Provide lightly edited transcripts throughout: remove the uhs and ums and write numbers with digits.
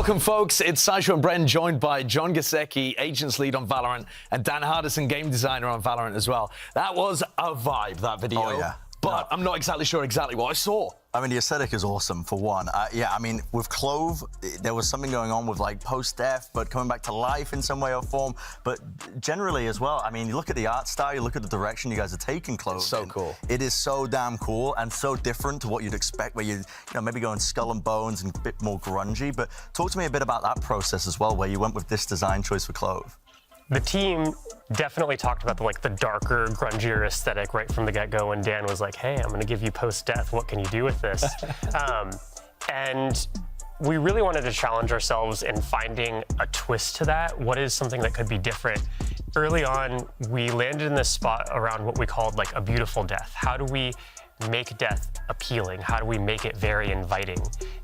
Welcome, folks. It's Sasha and Bren, joined by John Gasecki, Agents Lead on Valorant, and Dan Hardison, Game Designer on Valorant as well. That was a vibe, that video. Oh, yeah. But I'm not exactly sure what I saw. I mean, the aesthetic is awesome, for one. Yeah, I mean, with Clove, there was something going on with, like, post-death, but coming back to life in some way or form. But generally as well, I mean, you look at the art style, you look at the direction you guys are taking Clove. It's so cool. It is so damn cool and so different to what you'd expect, where you know, maybe going skull and bones and a bit more grungy. But talk to me a bit about that process as well, where you went with this design choice for Clove. The team definitely talked about the darker, grungier aesthetic right from the get-go, and Dan was like, hey, I'm gonna give you post-death, what can you do with this? And we really wanted to challenge ourselves in finding a twist to that. What is something that could be different? Early on, we landed in this spot around what we called like a beautiful death. How do we make death appealing? How do we make it very inviting?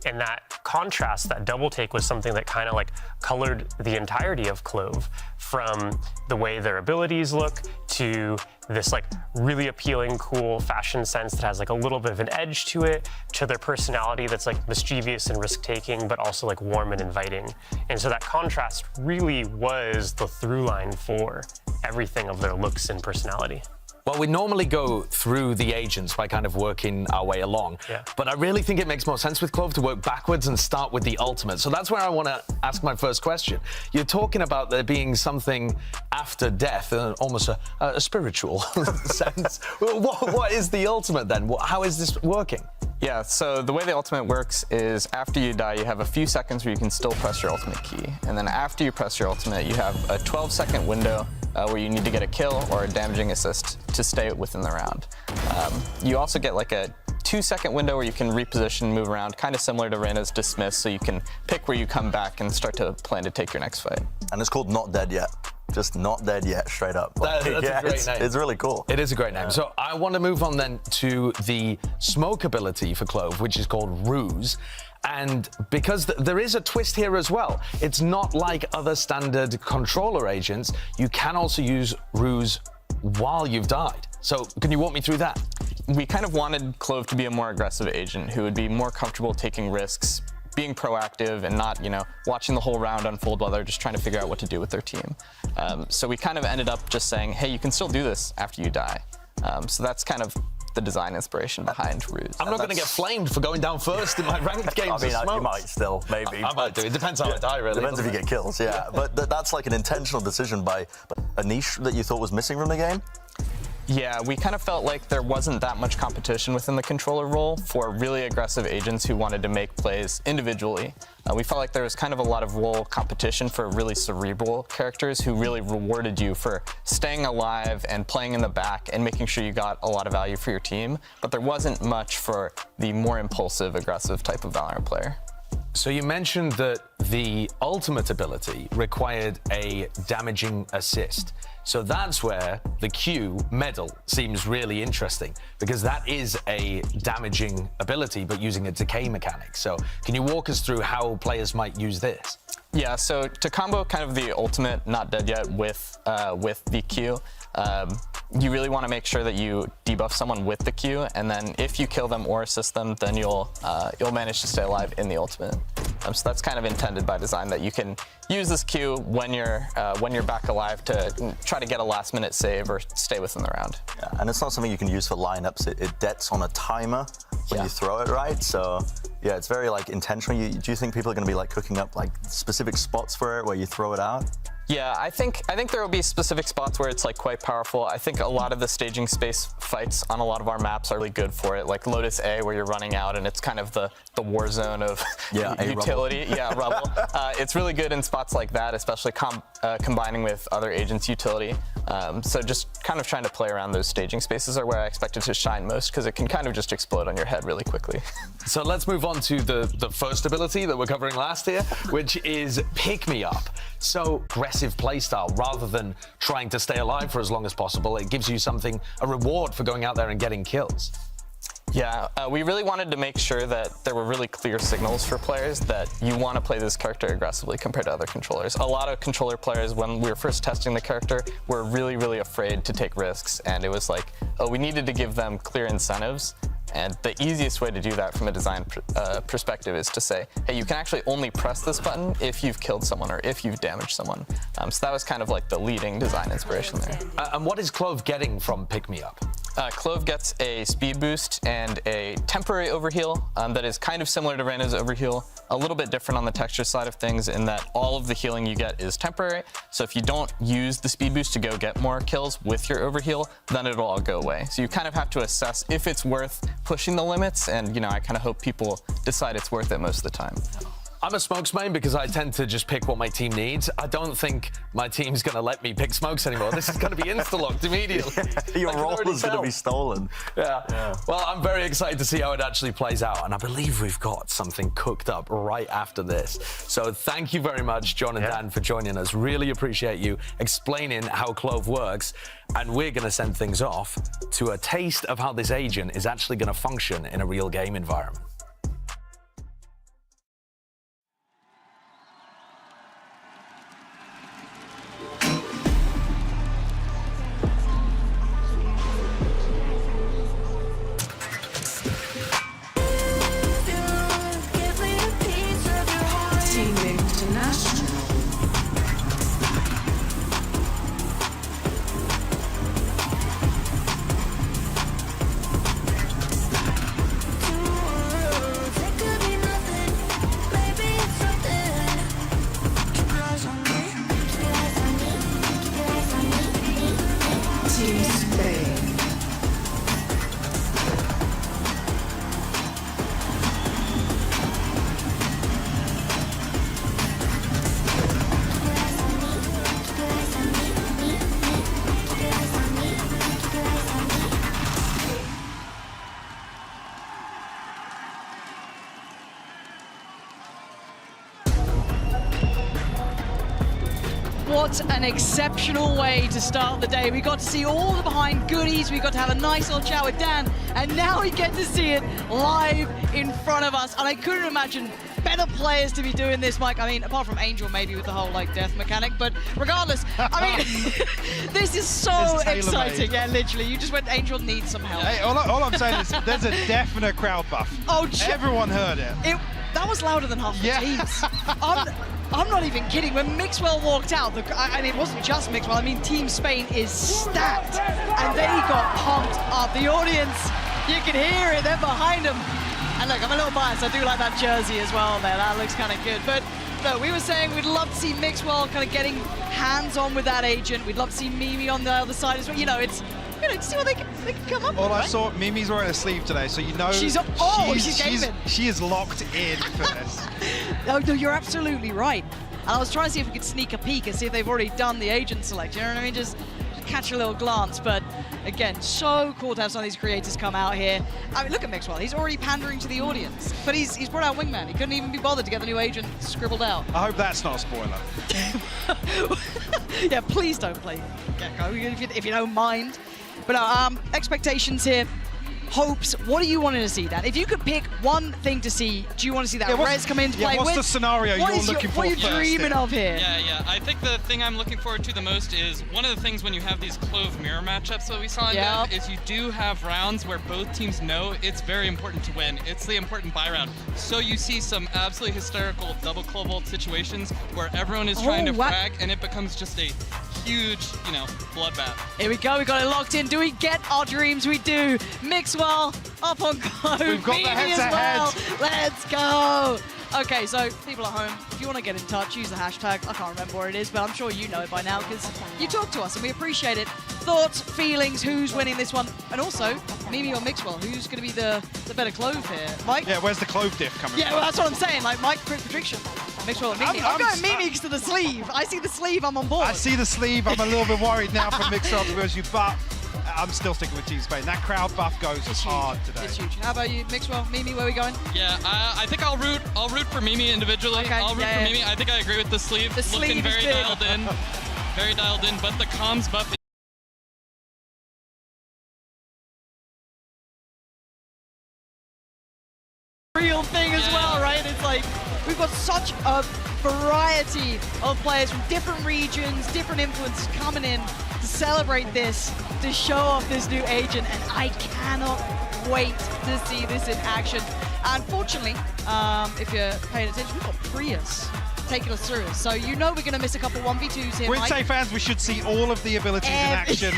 And that contrast, that double take, was something that kind of like colored the entirety of Clove, from the way their abilities look to this like really appealing, cool fashion sense that has like a little bit of an edge to it, to their personality that's like mischievous and risk-taking, but also like warm and inviting. And so that contrast really was the through line for everything of their looks and personality. Well, we normally go through the agents by kind of working our way along. Yeah. But I really think it makes more sense with Clove to work backwards and start with the ultimate. So that's where I want to ask my first question. You're talking about there being something after death, almost a spiritual sense. What is the ultimate then? How is this working? Yeah, so the way the ultimate works is after you die, you have a few seconds where you can still press your ultimate key. And then after you press your ultimate, you have a 12-second window where you need to get a kill or a damaging assist to stay within the round. You also get like a 2-second window where you can reposition, move around, kind of similar to Reyna's Dismiss, so you can pick where you come back and start to plan to take your next fight. And it's called Not Dead Yet. Just Not Dead Yet, straight up. That's a great name. It's really cool. It is a great name. So I want to move on then to the smoke ability for Clove, which is called Ruse. And because there is a twist here as well, it's not like other standard controller agents. You can also use Ruse while you've died. So can you walk me through that? We kind of wanted Clove to be a more aggressive agent who would be more comfortable taking risks, being proactive, and not, watching the whole round unfold while they're just trying to figure out what to do with their team. So we kind of ended up just saying, hey, you can still do this after you die. So that's kind of the design inspiration behind Ruse. I'm not going to get flamed for going down first in my ranked games. I mean, you might still, maybe. I might do. It depends how I die, really. Depends if you get kills, yeah. But that's like an intentional decision by a niche that you thought was missing from the game? Yeah, we kind of felt like there wasn't that much competition within the controller role for really aggressive agents who wanted to make plays individually. We felt like there was kind of a lot of role competition for really cerebral characters who really rewarded you for staying alive and playing in the back and making sure you got a lot of value for your team, but there wasn't much for the more impulsive, aggressive type of Valorant player. So you mentioned that the ultimate ability required a damaging assist. So that's where the Q medal seems really interesting, because that is a damaging ability, but using a decay mechanic. So can you walk us through how players might use this? Yeah, so to combo kind of the ultimate Not Dead Yet with the Q, you really want to make sure that you debuff someone with the Q, and then if you kill them or assist them, then you'll manage to stay alive in the ultimate. So that's kind of intended by design, that you can use this Q when you're back alive to try to get a last-minute save or stay within the round. Yeah, and it's not something you can use for lineups. It debts on a timer when you throw it, right? So yeah, it's very like intentional. Do you think people are going to be like cooking up like specific spots for it where you throw it out? Yeah, I think there will be specific spots where it's like quite powerful. I think a lot of the staging space fights on a lot of our maps are really good for it, like Lotus A, where you're running out and it's kind of the war zone of utility. Yeah, Rubble. It's really good in spots like that, especially combining with other agents' utility. So just kind of trying to play around those staging spaces are where I expect it to shine most, because it can kind of just explode on your head really quickly. So let's move on to the first ability that we're covering last here, which is Pick Me Up. So aggressive playstyle, rather than trying to stay alive for as long as possible, it gives you something, a reward for going out there and getting kills. Yeah, we really wanted to make sure that there were really clear signals for players that you want to play this character aggressively compared to other controllers. A lot of controller players, when we were first testing the character, were really, really afraid to take risks, and it was like, oh, we needed to give them clear incentives And the easiest way to do that from a design perspective is to say, hey, you can actually only press this button if you've killed someone or if you've damaged someone. So that was kind of like the leading design inspiration there. And what is Clove getting from Pick Me Up? Clove gets a speed boost and a temporary overheal that is kind of similar to Reyna's overheal, a little bit different on the texture side of things in that all of the healing you get is temporary. So if you don't use the speed boost to go get more kills with your overheal, then it'll all go away. So you kind of have to assess if it's worth pushing the limits, and I kind of hope people decide it's worth it most of the time. I'm a Smokes main because I tend to just pick what my team needs. I don't think my team's going to let me pick Smokes anymore. This is going to be insta-locked immediately. Your role is going to be stolen. Yeah. Well, I'm very excited to see how it actually plays out, and I believe we've got something cooked up right after this. So thank you very much, John and Dan, for joining us. Really appreciate you explaining how Clove works, and we're going to send things off to a taste of how this agent is actually going to function in a real game environment. What an exceptional way to start the day. We got to see all the behind goodies. We got to have a nice little chat with Dan, and now we get to see it live in front of us. And I couldn't imagine better players to be doing this, Mike. I mean, apart from Angel, maybe with the whole death mechanic, but regardless, I mean, this is so exciting. Yeah, literally, you just went, Angel needs some help. Hey, all I'm saying is there's a definite crowd buff. Oh, everyone heard it. That was louder than half the teams. I'm not even kidding. When Mixwell walked out, and it wasn't just Mixwell, I mean, Team Spain is stacked, and they got pumped up. The audience, you can hear it, they're behind them. And look, I'm a little biased, I do like that jersey as well there, that looks kind of good. But no, we were saying we'd love to see Mixwell kind of getting hands-on with that agent. We'd love to see Mimi on the other side as well. To see what they can come up with. I saw, Mimi's wearing a sleeve today, so she's gaming. She is locked in for this. No, you're absolutely right. And I was trying to see if we could sneak a peek and see if they've already done the agent select. You know what I mean? Just catch a little glance. But again, so cool to have some of these creators come out here. I mean, look at Mixwell. He's already pandering to the audience. But he's brought out Wingman. He couldn't even be bothered to get the new agent scribbled out. I hope that's not a spoiler. Yeah, please don't play Gecko if you don't mind. But expectations here, hopes, what are you wanting to see, Dan? If you could pick one thing to see, do you want to see that Rez come into play? What's the scenario you're looking for? What are you dreaming of here? Yeah. I think the thing I'm looking forward to the most is one of the things when you have these Clove mirror matchups that we saw in Dev is you do have rounds where both teams know it's very important to win. It's the important buy round. So you see some absolutely hysterical double Clove ult situations where everyone is trying to frag and it becomes just a huge, bloodbath. Here we go, we got it locked in. Do we get our dreams? We do. Mixwell up on Clove. We've got the heads ahead. Let's go. Okay, so people at home, if you want to get in touch, use the hashtag. I can't remember where it is, but I'm sure you know it by now because you talk to us and we appreciate it. Thoughts, feelings, who's winning this one? And also, Mimi or Mixwell, who's going to be the better Clove here? Mike? Yeah, where's the Clove diff coming from? Yeah, well, that's what I'm saying. Mike, quick prediction. Mixwell and Mimi. I'm going Mimi to the sleeve. I see the sleeve, I'm on board. I see the sleeve. I'm a little bit worried now for Mixwell, to be honest with you, but I'm still sticking with Team Spain. That crowd buff goes hard today. It's huge. How about you, Mixwell, Mimi? Where are we going? Yeah, I think I'll root for Mimi individually. Okay, I'll root for Mimi. I think I agree with the sleeve. The sleeve looking very is dialed in, very dialed in. But the comms buff. Real thing as well, right? It's like we've got such a variety of players from different regions, different influences coming in to celebrate this, to show off this new agent, and I cannot wait to see this in action. Unfortunately, if you're paying attention, we've got Prius taking us through. So you know we're going to miss a couple 1v2s here, We'd Mike. say, fans, we should see all of the abilities in action,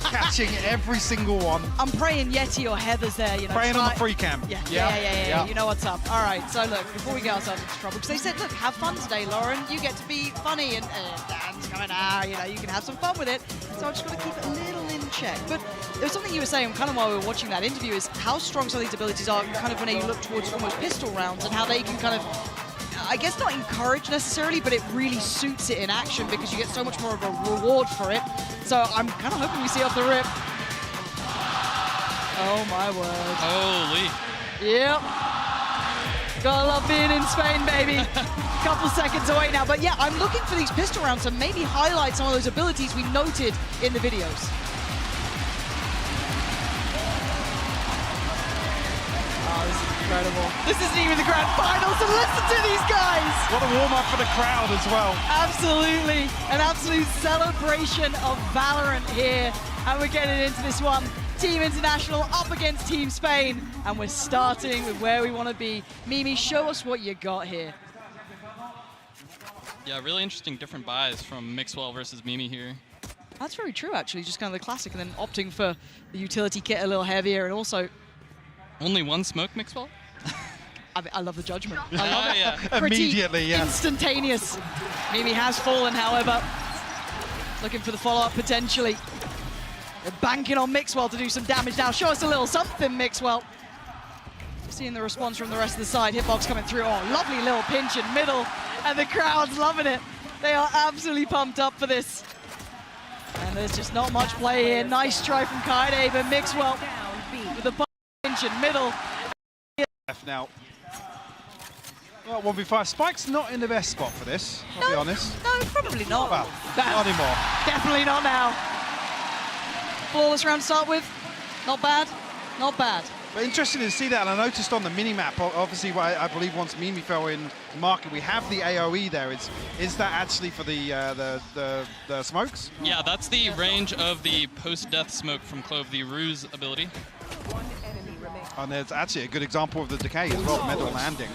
catching every single one. I'm praying Yeti or Heather's there, you know. Praying on the free cam. Yeah. You know what's up. All right, so look, before we get ourselves into trouble, because they said, look, have fun today, Lauren. You get to be funny and Dan's going, you know, you can have some fun with it. So I'm just going to keep it a little in check. But there was something you were saying kind of while we were watching that interview is how strong some of these abilities are kind of when you look towards almost pistol rounds and how they can kind of, I guess not encourage necessarily, but it really suits it in action because you get so much more of a reward for it. So I'm kind of hoping we see off the rip. Oh my word. Holy. Yep. Gotta love being in Spain, baby. Couple seconds away now. But yeah, I'm looking for these pistol rounds to maybe highlight some of those abilities we noted in the videos. Oh, this is incredible. This isn't even the grand final, so listen to these guys. What a warm-up for the crowd as well. Absolutely. An absolute celebration of Valorant here. And we're getting into this one. Team International up against Team Spain. And we're starting with where we want to be. Mimi, show us what you got here. Yeah, really interesting different buys from Mixwell versus Mimi here. That's very true, actually. Just kind of the classic and then opting for the utility kit a little heavier and also... Only one smoke, Mixwell? I love the judgment. I love it. Yeah. Pretty Immediately, yeah. instantaneous. Mimi has fallen, however. Looking for the follow-up potentially. They're banking on Mixwell to do some damage now. Show us a little something, Mixwell. Seeing the response from the rest of the side. Hitbox coming through. Oh, lovely little pinch in middle. And the crowd's loving it. They are absolutely pumped up for this. And there's just not much play here. Nice try from Kaide, but Mixwell with the pinch in middle. Left now. Well, 1v5. Spike's not in the best spot for this, I'll be honest. No, probably not. Well, not anymore. Definitely not now. Flawless round to start with. Not bad. Not bad. But interesting to see that, and I noticed on the mini-map, obviously, I believe once Mimi fell in market, we have the AoE there. Is that actually for the smokes? Yeah, that's the range of the post-death smoke from Clove, the Ruse ability. And there's actually a good example of the decay as well, medal landing.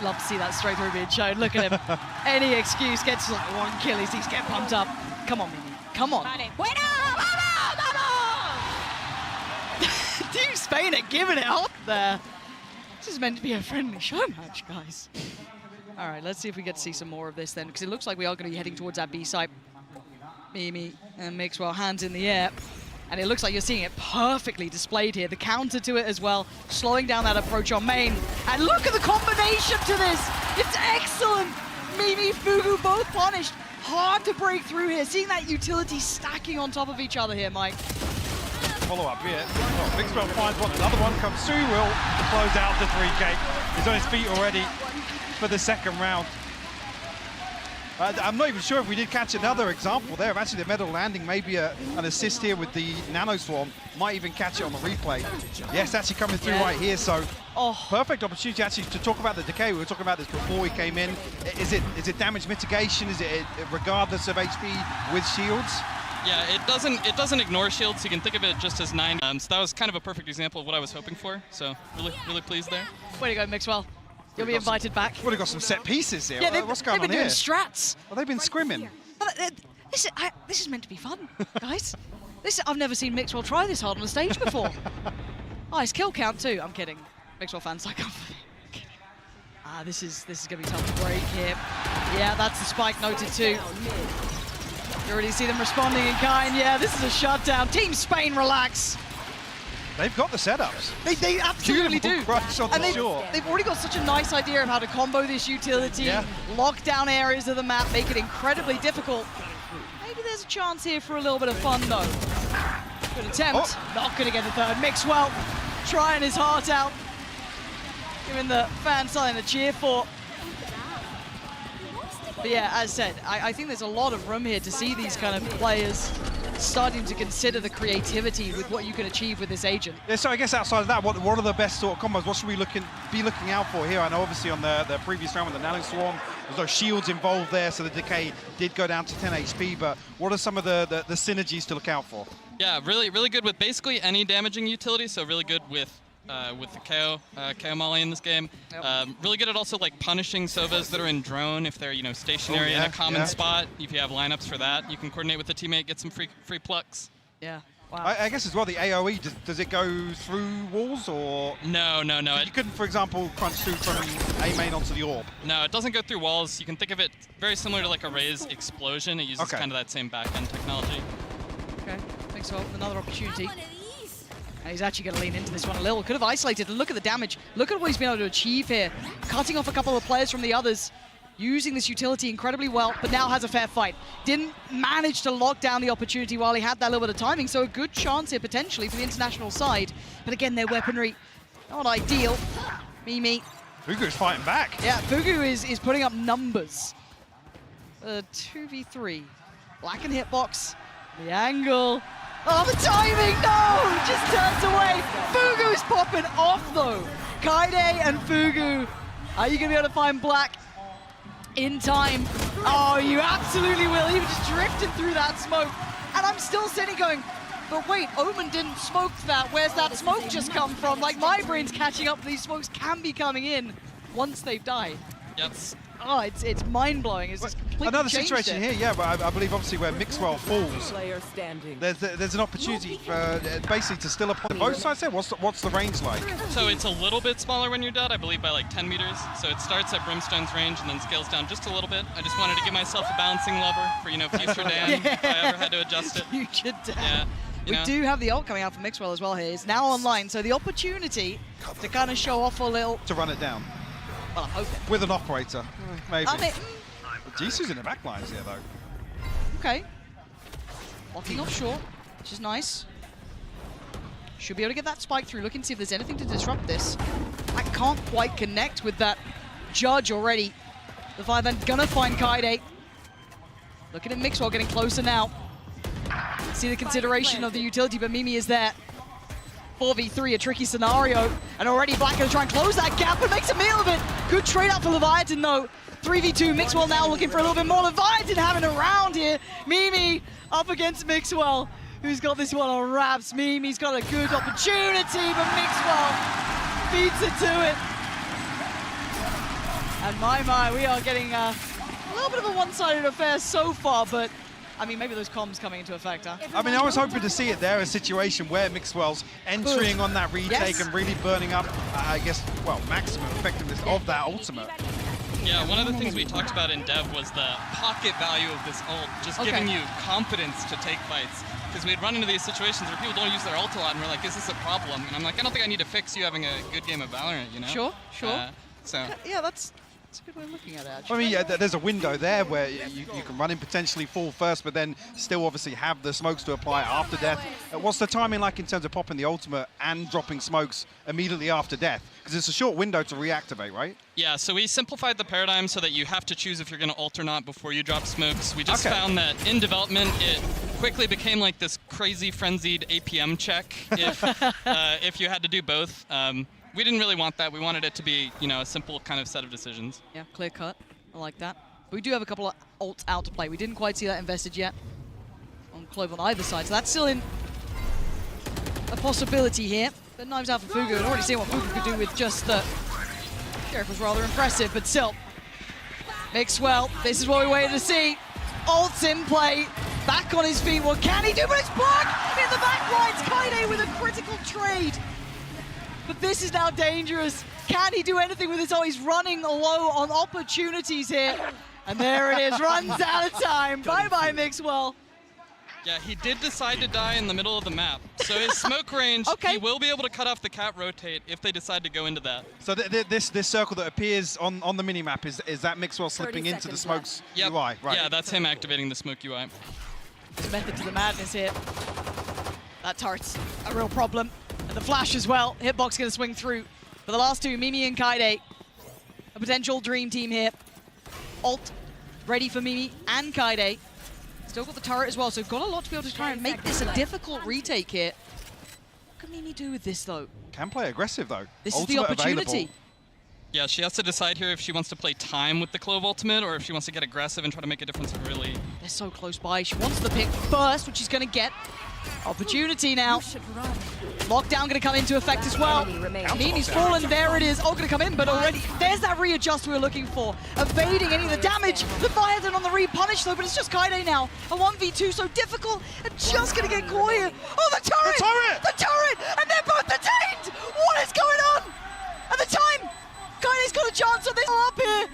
Love to see that straight through being shown. Look at him. Any excuse gets like one kill. He's getting pumped up. Come on, Mimi. Come on. Team Spain are giving it up there. This is meant to be a friendly show match, guys. All right, let's see if we get to see some more of this then, because it looks like we are going to be heading towards that B site. Mimi and Mixwell, hands in the air. And it looks like you're seeing it perfectly displayed here. The counter to it as well, slowing down that approach on main. And look at the combination to this. It's excellent. Mimi, Fugu, both punished. Hard to break through here. Seeing that utility stacking on top of each other here, Mike. Follow up here. Oh, Mixwell finds one. Another one comes through. Will close out the 3K. He's on his feet already for the second round. I'm not even sure if we did catch another example there of actually the medal landing, maybe an assist here with the Nano Swarm. Might even catch it on the replay. Yes, actually coming through right here, so perfect opportunity actually to talk about the decay. We were talking about this before we came in. Is it damage mitigation? Is it regardless of HP with shields? Yeah, it doesn't ignore shields. You can think of it just as 9. So that was kind of a perfect example of what I was hoping for. So really pleased there. Way to go, Mixwell. You'll be invited back. We've got some set pieces here. Yeah, What's going on they've been here? doing strats. Well, they've been scrimming. This is meant to be fun, guys. I've never seen Mixwell try this hard on the stage before. Oh, his kill count too. I'm kidding. Mixwell fans like, I'm kidding. This is gonna be tough to break here. Yeah, that's the spike noted too. You already see them responding in kind. Yeah, this is a shutdown. Team Spain, relax. They've got the setups. They absolutely do. Crush on And the shore. they've already got such a nice idea of how to combo this utility, lock down areas of the map, make it incredibly difficult. Maybe there's a chance here for a little bit of fun, though. Good attempt. Not going to get the third. Mixwell trying his heart out. Giving the fans something to cheer for. But yeah, as said, I think there's a lot of room here to see these kind of players starting to consider the creativity with what you can achieve with this agent. Yeah, so I guess outside of that, what are the best sort of combos? What should we be looking out for here? I know obviously on the previous round with the Nano Swarm, there's no shields involved there, so the decay did go down to 10 HP, but what are some of the synergies to look out for? Yeah, really good with basically any damaging utility. So really good with the KO Molly in this game. Yep. Really good at also like punishing Sovas that are in drone if they're stationary in a common spot. If you have lineups for that, you can coordinate with the teammate, get some free plucks. Yeah. Wow. I guess as well, the AoE, does it go through walls or? No. You couldn't, for example, crunch through from A main onto the orb? No, it doesn't go through walls. You can think of it very similar to like a Raze explosion. It uses kind of that same back-end technology. Okay, thanks for another opportunity. And he's actually going to lean into this one a little. Could have isolated, and look at the damage. Look at what he's been able to achieve here. Cutting off a couple of players from the others. Using this utility incredibly well, but now has a fair fight. Didn't manage to lock down the opportunity while he had that little bit of timing, so a good chance here potentially for the international side. But again, their weaponry, not ideal. Mimi. Fugu's fighting back. Yeah, Fugu is putting up numbers. 2v3. Black and hitbox. The angle. Oh, the timing! No! Just turns away. Fugu's popping off though. Kaide and Fugu. Are you going to be able to find Black in time? Oh, you absolutely will. He was just drifted through that smoke. And I'm still sitting going, but wait, Omen didn't smoke that. Where's that smoke just come from? Like, my brain's catching up. These smokes can be coming in once they've died. Yep. Oh, it's mind-blowing. It's just completely Another changed situation it. here, yeah, but I believe obviously where Mixwell falls, there's an opportunity for basically to still apply both sides there. What's the range like? So it's a little bit smaller when you're dead, I believe by like 10 meters. So it starts at Brimstone's range and then scales down just a little bit. I just wanted to give myself a balancing lever for, future Dan if I ever had to adjust it. Future Dan. Yeah. We do have the ult coming out from Mixwell as well here. It's now online, so the opportunity to kind of show off a little. To run it down. Well, I'm hoping. With an operator, maybe. I mean, Jisoo's in the back lines here, though. okay. Blocking off short, which is nice. Should be able to get that spike through. Looking to see if there's anything to disrupt this. I can't quite connect with that Judge already. The 5-end gonna find Kaide. Looking at Mixwell getting closer now. See the consideration of the utility, but Mimi is there. 4v3, a tricky scenario, and already Black gonna try and close that gap, but makes a meal of it. Good trade out for Leviathan though. 3v2, Mixwell now looking for a little bit more. Leviathan having a round here. Mimi up against Mixwell, who's got this one on wraps. Mimi's got a good opportunity, but Mixwell beats it to it. And my, we are getting a little bit of a one-sided affair so far, but I mean, maybe those comms coming into effect, huh? I mean, I was hoping to see it there, a situation where Mixwell's entering on that retake and really burning up, I guess, well, maximum effectiveness of that ultimate. Yeah, one of the things we talked about in Dev was the pocket value of this ult, just giving you confidence to take fights. Because we'd run into these situations where people don't use their ult a lot, and we're like, is this a problem? And I'm like, I don't think I need to fix you having a good game of Valorant, Sure. So Yeah, that's a good way of looking at it, actually. I mean, yeah, there's a window there where you can run in, potentially fall first, but then still obviously have the smokes to apply after death. What's the timing like in terms of popping the ultimate and dropping smokes immediately after death? Because it's a short window to reactivate, right? Yeah, so we simplified the paradigm so that you have to choose if you're going to ult or not before you drop smokes. We just found that in development, it quickly became like this crazy frenzied APM check if you had to do both. We didn't really want that. We wanted it to be, a simple kind of set of decisions. Yeah, clear cut. I like that. But we do have a couple of ults out to play. We didn't quite see that invested yet on Clove on either side, so that's still in a possibility here. But knives out for Fugu, and already seen what Fugu could do with just the Sheriff was rather impressive, but still. Mixwell, this is what we waited to see. Ults in play, back on his feet. What can he do? But it's blocked in the back right. Kaide with a critical trade. But this is now dangerous. Can he do anything with this? Oh, he's running low on opportunities here. And there it is, runs out of time. Bye-bye, Mixwell. Yeah, he did decide to die in the middle of the map. So his smoke range, he will be able to cut off the cat rotate if they decide to go into that. So this circle that appears on the minimap, is that Mixwell slipping into the smokes UI? Right. Yeah, that's him activating the smoke UI. There's method to the madness here. That turret's a real problem. And the flash as well. Hitbox gonna swing through. For the last two, Mimi and Kaide. A potential dream team here. Ult ready for Mimi and Kaide. Still got the turret as well, so got a lot to be able to try and make this a difficult retake here. What can Mimi do with this though? Can play aggressive though. This is the opportunity. Available. Yeah, she has to decide here if she wants to play time with the Clove ultimate or if she wants to get aggressive and try to make a difference really. They're so close by. She wants the pick first, which she's gonna get. Opportunity now. Lockdown going to come into effect as well. Mimi's fallen, there it is. Oh, going to come in, but already there's that readjust we were looking for. Evading any of the damage. Leviathan on the re-punish though, but it's just Kaide now. A 1v2 so difficult, and just going to get caught here. Oh, the turret! The turret! The turret! And they're both detained! What is going on? At the time, Kaide's got a chance on this up here.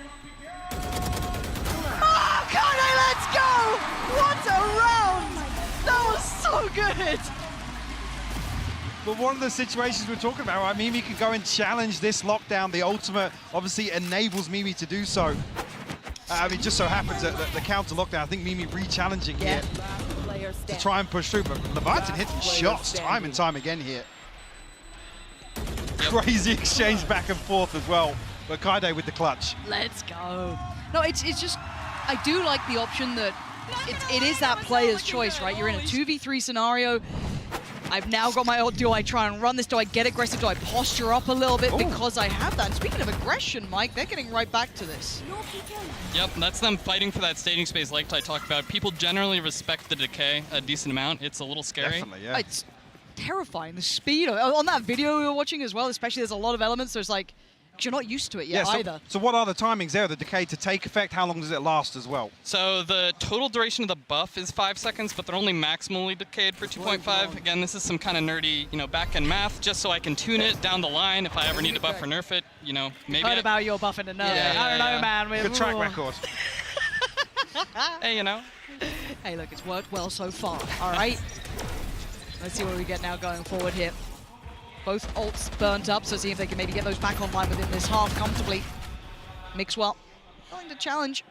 Oh, Kaide, let's go! What a round! That was so good! But one of the situations we're talking about, right? Mimi can go and challenge this lockdown. The ultimate obviously enables Mimi to do so. I mean, just so happens that the counter lockdown, I think Mimi re-challenging here to try and push through, but Leviathan hitting shots time and time again here. Crazy exchange back and forth as well, but Kaide with the clutch. Let's go. No, it's just, I do like the option that it is that player's choice, right? You're in a 2v3 scenario. I've now got my, do I try and run this? Do I get aggressive? Do I posture up a little bit because I have that? And speaking of aggression, Mike, they're getting right back to this. Yep, that's them fighting for that staging space like I talked about. People generally respect the decay a decent amount. It's a little scary. Definitely, yeah. It's terrifying, the speed. On that video we were watching as well, especially, there's a lot of elements. There's like, because you're not used to it yet either. So what are the timings there, the decay to take effect? How long does it last as well? So the total duration of the buff is 5 seconds, but they're only maximally decayed for 2.5. Again, this is some kind of nerdy, back-end math, just so I can tune it down the line if I ever need to buff or nerf it. Maybe. Heard about your buffing and nerfing. I don't know, man. Good track record. Hey, Hey, look, it's worked well so far. All right. Let's see what we get now going forward here. Both ults burnt up, so see if they can maybe get those back online within this half comfortably. Mixwell, willing to challenge.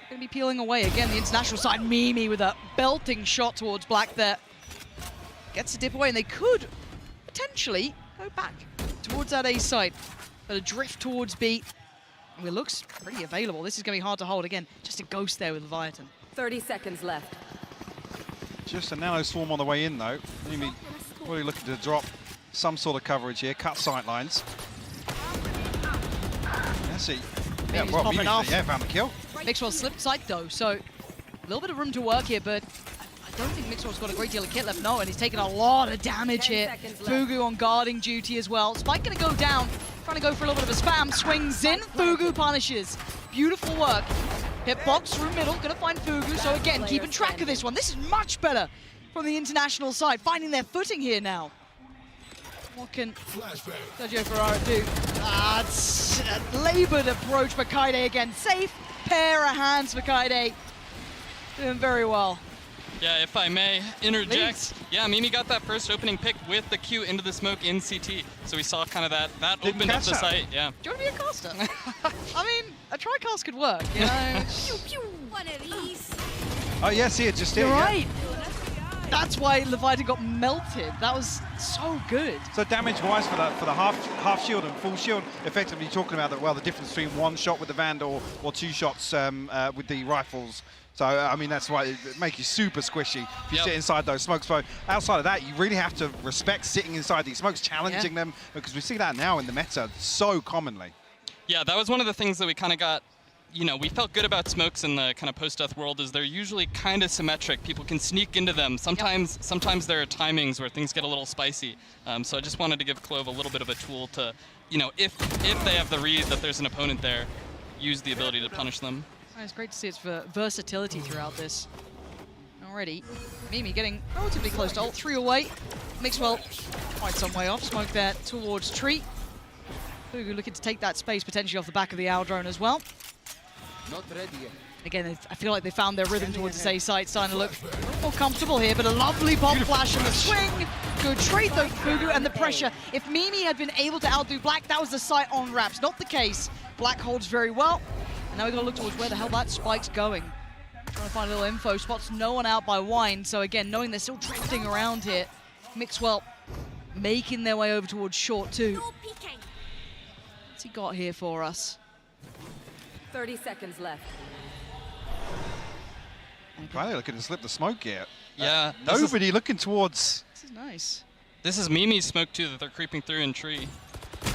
Going to be peeling away. Again, the international side, Mimi with a belting shot towards Black there. Gets to dip away, and they could potentially go back towards that A side. But a drift towards B. And it looks pretty available. This is going to be hard to hold. Again, just a ghost there with Leviathan. 30 seconds left. Just a nano swarm on the way in, though. Mimi really looking to drop some sort of coverage here, cut sight lines. Let's see. Yeah, well, popping off. Found the kill. Mixwell slipped side though, so a little bit of room to work here, but I don't think Mixwell's got a great deal of kit left. No, and he's taking a lot of damage here. Fugu on guarding duty as well. Spike gonna go down, trying to go for a little bit of a spam. Swings in, Fugu punishes. Beautiful work. Hitbox through middle, gonna find Fugu, so again, keeping track of this one. This is much better from the international side, finding their footing here now. What can Sergio Ferrara do? It's a laboured approach for Kaide again. Safe pair of hands for Kaide. Doing very well. Yeah, if I may interject. Please. Yeah, Mimi got that first opening pick with the Q into the smoke in CT. So we saw kind of that opened up the site. Yeah. Do you want to be a caster? I mean, a tri-cast could work, you know? Pew, pew. One of these. Oh, yeah, see it just here. You're yeah. right. That's why Leviathan got melted. That was so good. So damage-wise for the half shield and full shield, effectively talking about that. Well, the difference between one shot with the Vandal or two shots with the rifles. So I mean that's why it makes you super squishy if you sit inside those smokes. But outside of that, you really have to respect sitting inside these smokes, challenging them, because we see that now in the meta so commonly. Yeah, that was one of the things that we kind of got. We felt good about smokes in the kind of post-death world is they're usually kind of symmetric. People can sneak into them. Sometimes there are timings where things get a little spicy. So I just wanted to give Clove a little bit of a tool to, if they have the read that there's an opponent there, use the ability to punish them. It's great to see its versatility throughout this. Already, Mimi getting relatively close to ult, 3 away. Mixwell quite some way off, smoke there towards Tree. Fugu looking to take that space potentially off the back of the owl drone as well. Not ready yet. Again, I feel like they found their rhythm towards the A site, starting to look more comfortable here, but a lovely pop flash and the swing. Good trade though, Fugu, and the pressure. If Mimi had been able to outdo Black, that was the site on wraps. Not the case. Black holds very well. And now we've got to look towards where the hell that spike's going. Trying to find a little info. Spots no one out by Wine. So again, knowing they're still drifting around here, Mixwell making their way over towards short too. What's he got here for us? 30 seconds left. Probably looking to slip the smoke here. Yeah. Nobody looking towards. This is nice. This is Mimi's smoke too that they're creeping through in Tree.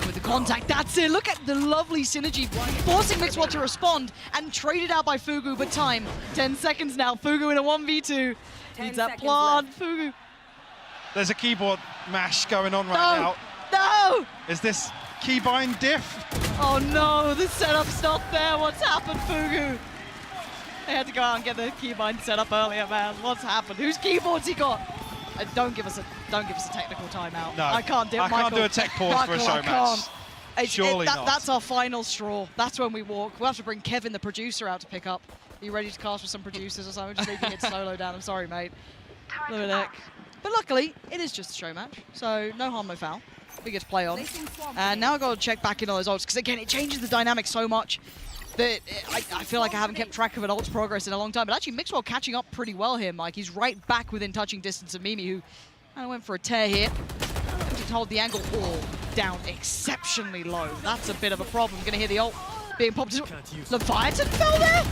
with the contact. That's it. Look at the lovely synergy, forcing Mixwell to respond and traded out by Fugu. But time, 10 seconds now. Fugu in a 1v2. Needs that plant. Fugu. There's a keyboard mash going on right now. No! Is this keybind diff? Oh no, the setup's not there. What's happened, Fugu? They had to go out and get the keybind set up earlier, man. What's happened? Whose keyboard's he got? Don't give us a technical timeout. No, I can't do it. I can't do a tech pause for a show match. Surely not. That's our final straw. That's when we walk. We'll have to bring Kevin, the producer, out to pick up. Are you ready to cast with some producers or something? Just leaving it solo down. I'm sorry, mate. Look at that. But luckily, it is just a show match, so no harm, no foul. We get to play on. And now I've got to check back in on those ults, because again, it changes the dynamic so much that I feel like I haven't kept track of an ult's progress in a long time. But actually, Mixwell catching up pretty well here, Mike. He's right back within touching distance of Mimi, who kind of went for a tear here. To hold the angle all down exceptionally low. That's a bit of a problem. Gonna hear the ult being popped. Leviathan fell there?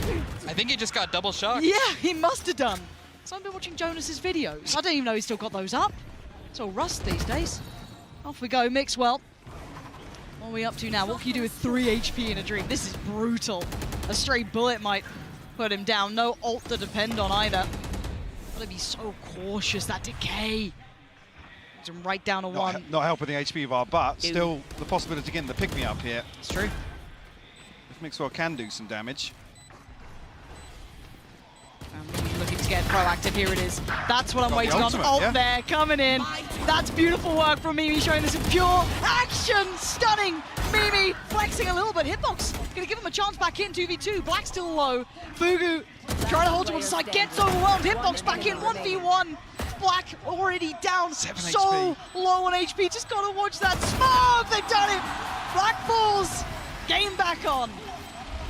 I think he just got double shocked. Yeah, he must have done. So I've been watching Jonas's videos. I don't even know he's still got those up. It's all rust these days. Off we go, Mixwell. What are we up to now? What can you do with 3 HP in a dream? This is brutal. A stray bullet might put him down. No ult to depend on either. Gotta be so cautious. That decay. Puts him right down to 1. Not helping the HP bar, but still the possibility of getting the pick-me-up here. It's true. If Mixwell can do some damage. Looking to get proactive. Here it is. That's what I'm waiting on. Ultimate, Ult yeah. there, coming in. That's beautiful work from Mimi, showing us some pure action. Stunning. Mimi flexing a little bit. Hitbox gonna give him a chance back in. 2v2. Black still low. Fugu trying to hold to one side. Gets overwhelmed. Hitbox back in. 1v1. Black already down. 7 so HP. low on HP. Just gotta watch that smoke. They've done it. Black falls. Game back on.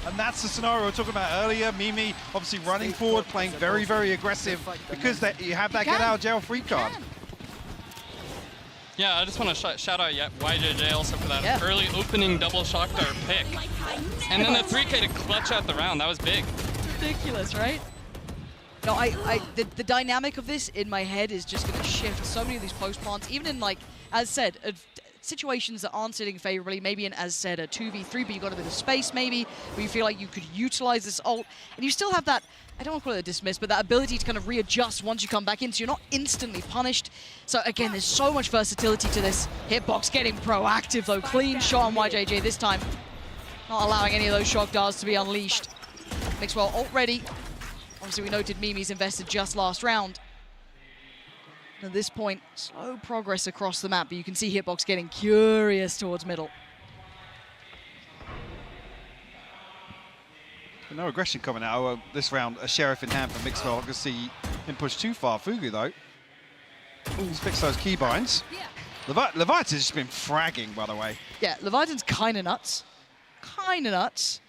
And that's the scenario we were talking about earlier. Mimi obviously running forward, playing very, very aggressive because you have that get out of jail free card. Yeah, I just want to shout out YJJ also for that early opening double shock dart pick. And then the 3K to clutch out the round. That was big. Ridiculous, right? No, the dynamic of this in my head is just going to shift so many of these post plants, even in, like, as said, situations that aren't sitting favorably, maybe in, as said, a 2v3, but you've got a bit of space maybe, where you feel like you could utilize this ult, and you still have that, I don't want to call it a dismiss, but that ability to kind of readjust once you come back in, so you're not instantly punished. So again, there's so much versatility to this. Hitbox getting proactive though, clean shot on YJJ this time. Not allowing any of those shock darts to be unleashed. Mixwell ult ready. Obviously we noted Mimi's invested just last round. At this point, slow progress across the map, but you can see Hitbox getting curious towards middle. No aggression coming out this round. A sheriff in hand for Mixwell. I can see him push too far. Fugu though. He's fixed those keybinds. Leviathan's just been fragging, by the way. Yeah, Leviathan's kind of nuts. Kind of nuts.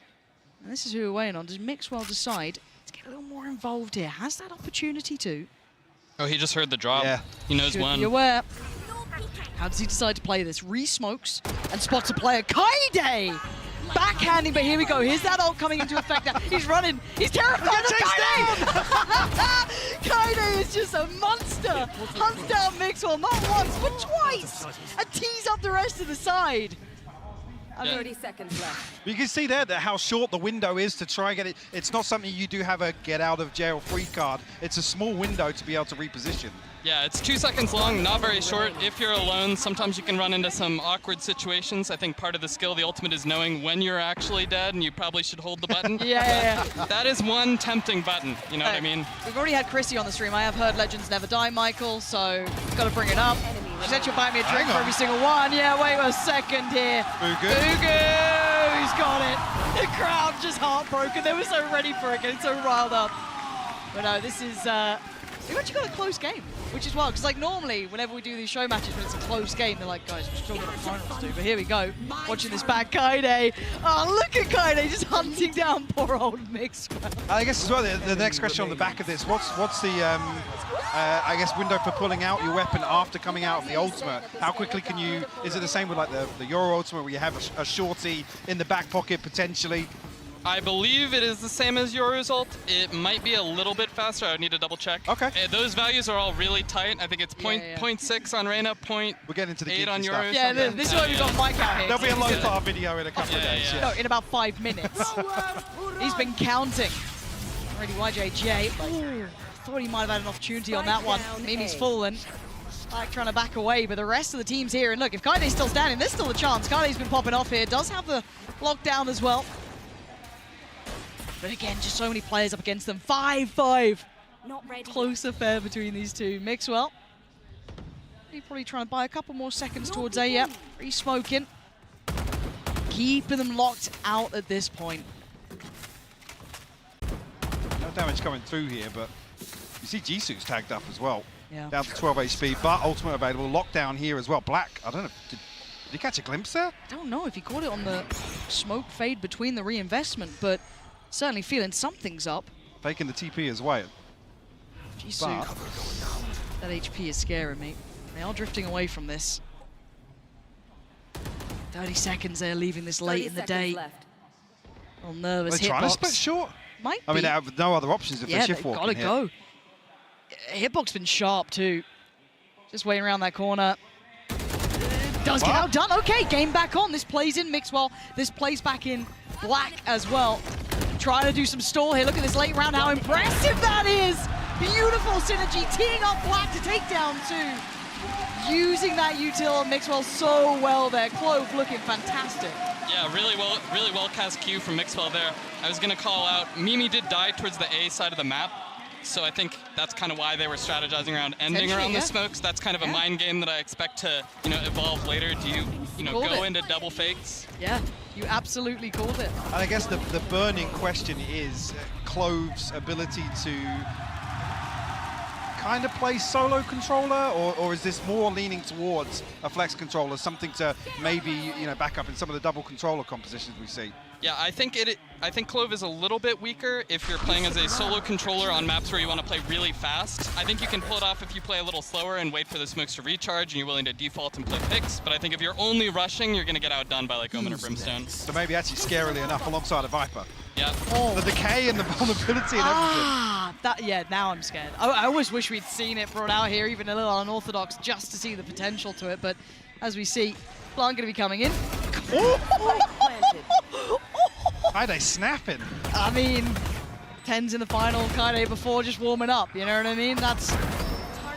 And this is who we're waiting on. Does Mixwell decide to get a little more involved here? Has that opportunity to? Oh, he just heard the drop. Yeah. He knows Should when. be aware. How does he decide to play this? Re-smokes and spots a player. Kaide! Backhanding, but here we go. Here's that ult coming into effect now. He's running. He's terrified of Kaide! Kaide is just a monster. Hunts down Mixwell, not once, but twice. And tees up the rest of the side. 30 seconds left. You can see there that how short the window is to try and get it. It's not something you do have a get out of jail free card. It's a small window to be able to reposition. Yeah, it's 2 seconds long, not very short. If you're alone, sometimes you can run into some awkward situations. I think part of the skill, the ultimate, is knowing when you're actually dead, and you probably should hold the button. Yeah. That is one tempting button, you know what I mean? We've already had Chrissy on the stream. I have heard Legends Never Die, Michael, so got to bring it up. She said she'll buy me a drink for every single one. Yeah, wait a second here. Fugu. Fugu! He's got it. The crowd just heartbroken. They were so ready for it, getting so riled up. But no, this is... we've actually got a close game, which is wild, because like normally, whenever we do these show matches when it's a close game, they're like, guys, we've still got a finals to do. But here we go, watching this back, Kaide. Oh, look at Kaide just hunting down poor old Mixwell. I guess as well, the next question on the back of this, what's the, I guess, window for pulling out your weapon after coming out of the ultimate? How quickly can you, is it the same with like the Euro ultimate where you have a shorty in the back pocket potentially? I believe it is the same as your result. It might be a little bit faster. I would need to double check. Okay. Those values are all really tight. I think it's 0.6 on Reyna, We're getting into the 0.8 on geeky yours. stuff. Yeah, this is why we've got Mike out here. There'll be a low-tar video in a couple of days. No, in about 5 minutes. He's been counting. Already YJJ. Ooh, thought he might have had an opportunity on that one. Mimi's fallen. Like trying to back away, but the rest of the team's here. And look, if Kaide's still standing, there's still a chance. Kaide's been popping off here. Does have the lockdown as well. But again, just so many players up against them. 5-5. Not ready. Close affair between these two. Mixwell. He's probably trying to buy a couple more seconds towards A. Yep, re-smoking. Keeping them locked out at this point. No damage coming through here, but you see Jisoo's tagged up as well. Yeah. Down to 12 HP, but ultimate available. Lockdown here as well. Black, I don't know, did he catch a glimpse there? I don't know if he caught it on the smoke fade between the reinvestment, but certainly feeling something's up. Faking the TP as well. Jisoo, that HP is scaring me. They are drifting away from this. 30 seconds there, leaving this late in the day. Left. A little nervous Are they trying to hitbox. split short? Might I mean, be. they have no other options if Yeah, they they've shift walk. got to go. Hitbox been sharp too. Just waiting around that corner. Does get outdone. Okay, game back on. This plays in Mixwell. This plays back in Black as well. Trying to do some stall here. Look at this late round, how impressive that is. Beautiful synergy, teeing up Black to take down 2. Using that util on Mixwell so well there. Clove looking fantastic. Yeah, really well cast Q from Mixwell there. I was gonna call out, Mimi did die towards the A side of the map, so I think that's kind of why they were strategizing around ending around the smokes. That's kind of a mind game that I expect to, evolve later. Do you, go into double fakes? Yeah, you absolutely called it. And I guess the burning question is Clove's ability to kind of play solo controller, or is this more leaning towards a flex controller, something to maybe back up in some of the double controller compositions we see? Yeah, I think Clove is a little bit weaker if you're playing as a solo controller on maps where you want to play really fast. I think you can pull it off if you play a little slower and wait for the smokes to recharge and you're willing to default and play picks. But I think if you're only rushing, you're going to get outdone by like Omen or Brimstone. So maybe actually scarily enough alongside a Viper. Yeah. The decay and the vulnerability and everything. Now I'm scared. I always wish we'd seen it brought out here, even a little unorthodox, just to see the potential to it. But as we see, Blanc going to be coming in. Kaide snapping. I mean, 10s in the final, Kaide before just warming up, you know what I mean? That's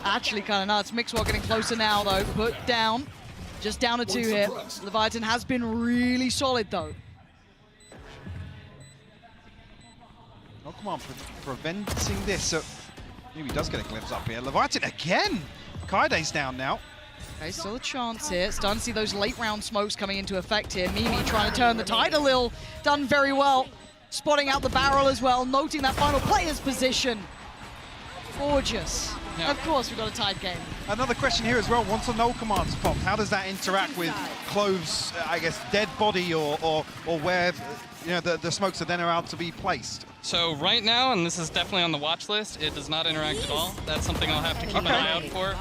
actually kind of nuts. Mixwell getting closer now, though. Put down. Just down to 2 here. Leviathan has been really solid, though. Oh, come on, preventing this. So maybe he does get a glimpse up here. Leviathan again. Kaide's down now. Okay, still a chance here. Starting to see those late round smokes coming into effect here. Mimi trying to turn the tide a little. Done very well. Spotting out the barrel as well. Noting that final player's position. Gorgeous. Yeah. Of course, we've got a tied game. Another question here as well. Once the null command's popped, how does that interact with Clove's, I guess, dead body or where the smokes are then allowed to be placed? So right now, and this is definitely on the watch list, it does not interact at all. That's something I'll have to keep an eye out for.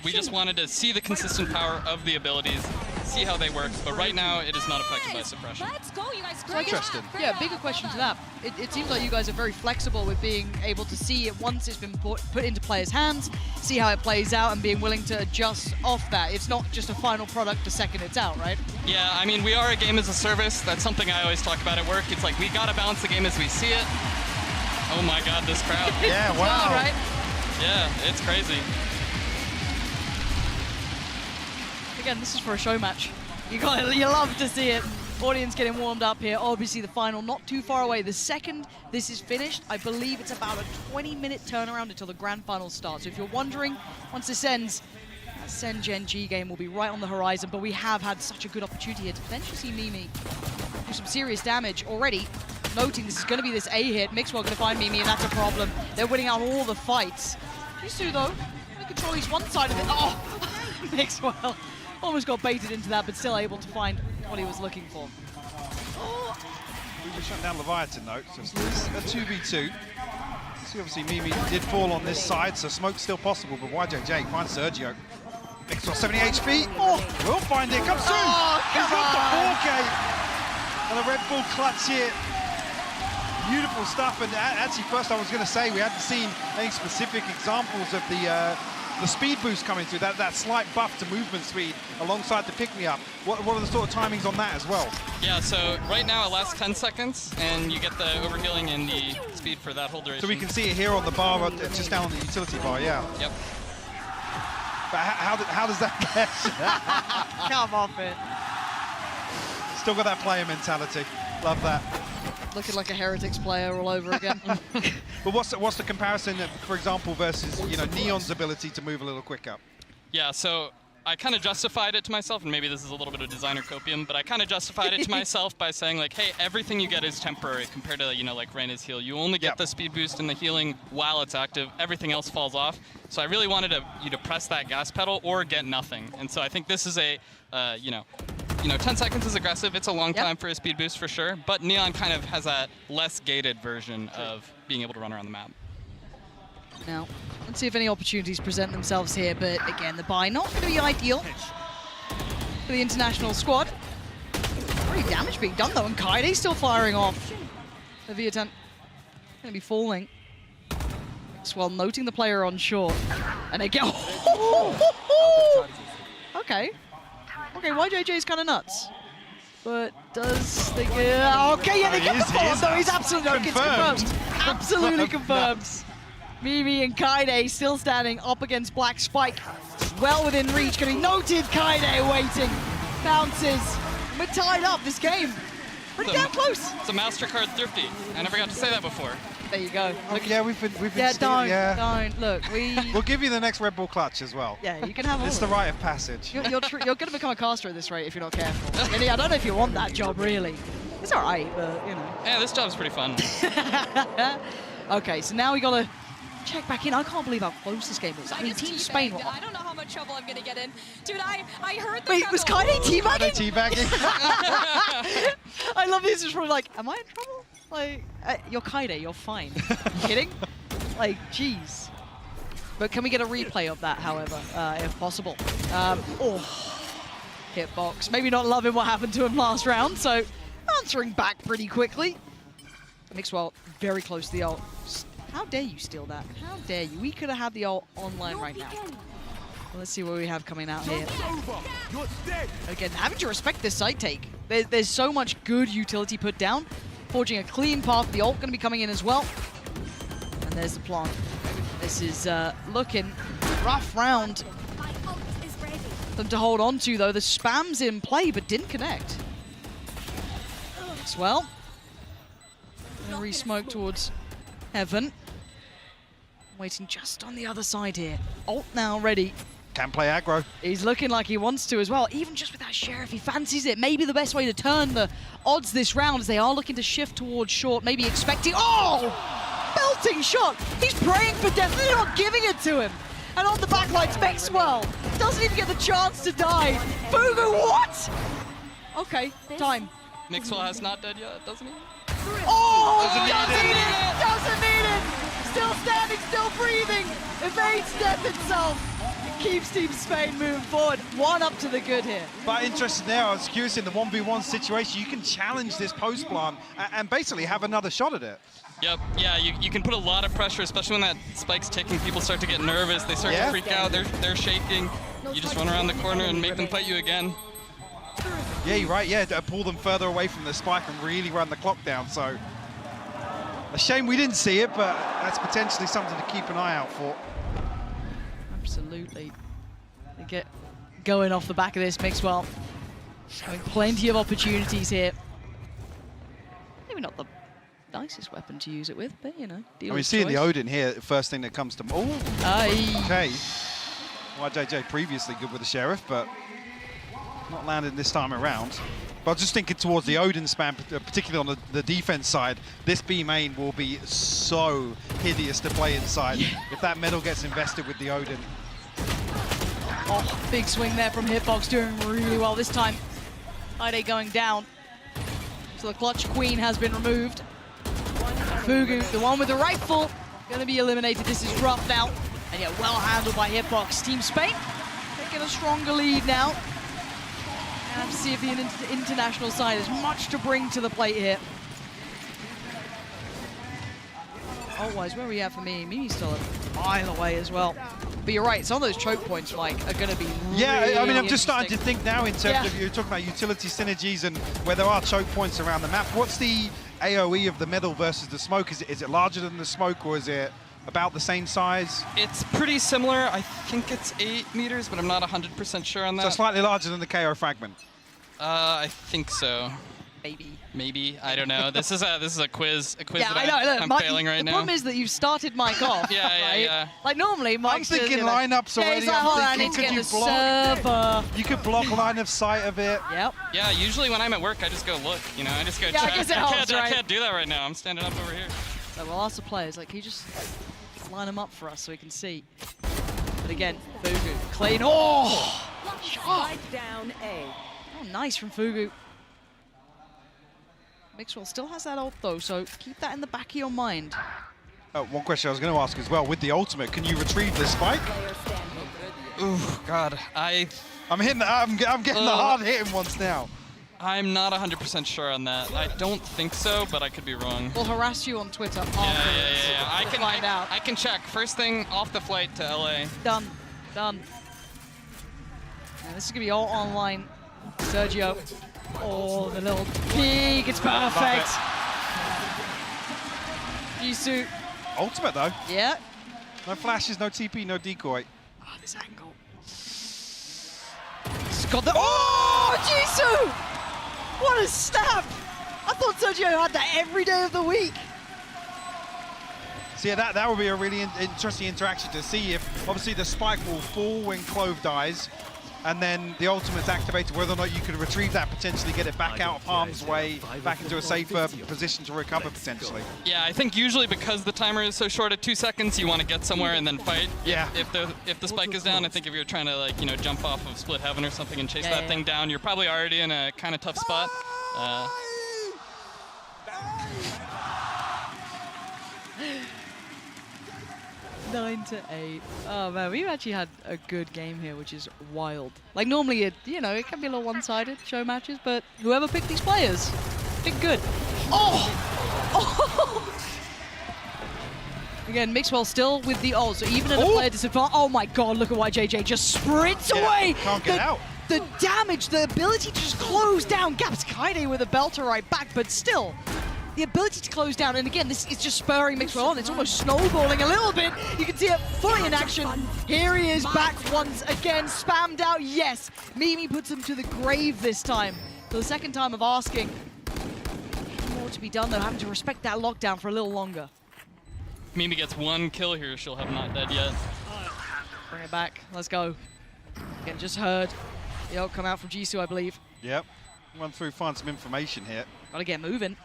We just wanted to see the consistent power of the abilities, see how they work, but right now it is not affected by suppression. Let's go, you guys. So I guess, yeah, bigger question to that. It seems like you guys are very flexible with being able to see it once it's been put into players' hands, see how it plays out, and being willing to adjust off that. It's not just a final product the second it's out, right? Yeah, I mean, we are a game as a service. That's something I always talk about at work. It's like, we gotta balance the game as we see it. Oh my God, this crowd. Yeah, wow. All right. Yeah, it's crazy. Again, this is for a show match. You love to see it. Audience getting warmed up here. Obviously, the final not too far away. The second this is finished, I believe it's about a 20-minute turnaround until the grand final starts. So if you're wondering, once this ends, that SEN Gen G game will be right on the horizon. But we have had such a good opportunity here to potentially see Mimi do some serious damage already. Noting this is going to be this A hit. Mixwell going to find Mimi, and that's a problem. They're winning out all the fights. Jisoo, though, going to control his one side of it. Oh, Mixwell almost got baited into that, but still able to find what he was looking for. We just shut down Leviathan, though, so it's a 2v2. See, obviously, Mimi did fall on this side, so smoke's still possible, but YJJ finds Sergio. Mixwell 70 HP. Oh, we'll find it. Come soon. Oh, He's got the 4K. And a Red Bull clutch here. Beautiful stuff, and actually first I was going to say we hadn't seen any specific examples of the speed boost coming through, that slight buff to movement speed alongside the pick-me-up. What are the sort of timings on that as well? Yeah, so right now it lasts 10 seconds, and you get the overhealing and the speed for that whole duration. So we can see it here on the bar, just down on the utility bar, yeah. Yep. But how does that get? Come off it. Still got that player mentality. Love that. Looking like a Heretics player all over again. But what's the comparison, for example, versus Neon's ability to move a little quicker? Yeah, so I kind of justified it to myself, and maybe this is a little bit of designer copium, but I kind of justified it to myself by saying, like, hey, everything you get is temporary compared to, like Reyna's heal. You only get the speed boost and the healing while it's active. Everything else falls off. So I really wanted you to press that gas pedal or get nothing. And so I think this is a, 10 seconds is aggressive. It's a long time for a speed boost for sure, but Neon kind of has that less gated version of being able to run around the map. Now, let's see if any opportunities present themselves here, but again, the buy not going to be ideal for the international squad. Pretty damage being done though, and Kaide's still firing off. The V10 going to be falling. As well, noting the player on short. And again, okay. Okay, YJJ's kind of nuts. But does they get... Okay, yeah, they get the follow, though. He's absolutely... Okay, it's confirmed. Absolutely confirmed. Mimi and Kaide still standing up against Black Spike. Well within reach. Going to be noted. Kaide waiting. Bounces. We're tied up this game. Pretty damn close. It's a MasterCard thrifty. I never got to say that before. There you go. Look, yeah, we've been don't. Look, we'll give you the next Red Bull clutch as well. Yeah, you can have all It's the rite of passage. You're going to become a caster at this rate if you're not careful. I don't know if you want that job, really. It's all right, but, Yeah, this job's pretty fun. Okay, so now we got to check back in. I can't believe how close this game is. I mean, Team Spain... I don't know how much trouble I'm going to get in. Dude, I heard the... Wait, was Kaide teabagging? Teabagging. I love this. It's probably like, am I in trouble? Like, you're Kaide, you're fine. You kidding? Like, jeez. But can we get a replay of that, however, if possible? Hitbox. Maybe not loving what happened to him last round, so answering back pretty quickly. Mixwell very close to the ult. How dare you steal that? How dare you? We could have had the ult online right now. Well, let's see what we have coming out here. Again, having to respect this side take. There's so much good utility put down. Forging a clean path. The ult going to be coming in as well. And there's the plant. This is looking rough round. Them to hold on to, though. The spam's in play, but didn't connect. As well. Re-smoke towards Heaven. Waiting just on the other side here. Ult now ready. Can play aggro. He's looking like he wants to as well. Even just with that Sheriff, he fancies it. Maybe the best way to turn the odds this round is they are looking to shift towards short, maybe expecting... Oh! Belting shot! He's praying for death. They're not giving it to him. And on the backline's Maxwell. Doesn't even get the chance to die. Fugu, what? Okay, time. Maxwell has not dead yet, doesn't he? Oh! Doesn't need it! Still standing, still breathing. Evades death itself. Keeps Team Spain moving forward. One up to the good here. But interesting there, I was curious in the 1v1 situation, you can challenge this post plant and basically have another shot at it. Yep, yeah, you can put a lot of pressure, especially when that spike's ticking. People start to get nervous, they start to freak out, they're shaking. You just run around the corner and make them fight you again. Yeah, you're right, yeah, pull them further away from the spike and really run the clock down, so. A shame we didn't see it, but that's potentially something to keep an eye out for. Absolutely. They get going off the back of this, Mixwell. Having plenty of opportunities here. Maybe not the nicest weapon to use it with, but you know, I mean, seeing the Odin here, first thing that comes to mind. Oh, okay. YJJ previously good with the Sheriff, but not landed this time around. But I was just thinking towards the Odin spam, particularly on the defense side, this B main will be so hideous to play inside if that medal gets invested with the Odin. Oh, big swing there from Hitbox, doing really well this time. Ide going down. So the clutch queen has been removed. Fugu, the one with the rifle, gonna be eliminated. This is rough now. And yeah, well handled by Hitbox. Team Spain taking a stronger lead now. And have to see if the international side has much to bring to the plate here. ult-wise, where are we at for me? Mimi's still a mile away as well. But you're right, some of those choke points, Mike, are going to be really I mean, I'm just starting to think now in terms Yeah. of, you're talking about utility synergies and where there are choke points around the map. What's the AoE of the medal versus the smoke? Is it larger than the smoke, or is it about the same size? It's pretty similar. I think it's 8 meters, but I'm not 100% sure on that. So slightly larger than the KO fragment. I think so. Maybe. I don't know. This is a quiz. A quiz Yeah, that I know. I'm Mike, failing right the now. problem is that you've started Mike off. right? Yeah. Like normally, Mike's I'm thinking just, you know, lineups already. he's like, hold on, I I'm need to thinking, get could the you block? server. You could block line of sight of it. Yep. Yeah, usually when I'm at work, I just go look. You know, I just go Yeah, I check. guess it helps, I right? can't do that right now. I'm standing up over here. So we'll ask the players, like, can you just line them up for us so we can see? But again, Fugu, clean. Oh! Shot. Down A. Oh, nice from Fugu. Mixwell still has that ult though, so keep that in the back of your mind. One question I was going to ask as well, with the ultimate, can you retrieve the spike? Ooh, God. I'm getting the hard hitting ones now. I'm not 100% sure on that. I don't think so, but I could be wrong. We'll harass you on Twitter afterwards. Yeah. I We'll can find out. I can check. First thing off the flight to LA. Done. Yeah, this is gonna be all online. Sergio. Oh, the little peek. It's perfect. Jisoo. Ultimate though. Yeah. No flashes, no TP, no decoy. Oh, this angle. It's got the. Oh, Jisoo! What a snap! I thought Sergio had that every day of the week. So yeah, that would be a really interesting interaction to see if, obviously, the spike will fall when Clove dies, and then the ultimate's activated, whether or not you can retrieve that, potentially get it back out of harm's way, back into a safer position to recover, potentially. Yeah, I think usually because the timer is so short at 2 seconds, you want to get somewhere and then fight. Yeah. If the spike is down, I think if you're trying to, like, you know, jump off of Split Heaven or something and chase that thing down, you're probably already in a kind of tough spot. 9-8. Oh man, we've actually had a good game here, which is wild. Like normally, it can be a little one-sided show matches, but whoever picked these players, did good. Oh! Again, Mixwell still with the ult, so even at a player disadvantage. Oh my God! Look at YJJ just sprints away. Can't get out. The damage, the ability to just close down gaps. Kaide with a belter right back, but still. The ability to close down, and again, this is just spurring Mixwell on. It's almost snowballing a little bit. You can see it fully in action. Here he is back once again, spammed out. Yes, Mimi puts him to the grave this time. For the second time of asking. More to be done though, having to respect that lockdown for a little longer. Mimi gets 1 kill here, she'll have not dead yet. Bring it back, let's go. Again, just heard the ult come out from Jisoo, I believe. Yep. Run through, find some information here. Gotta get moving.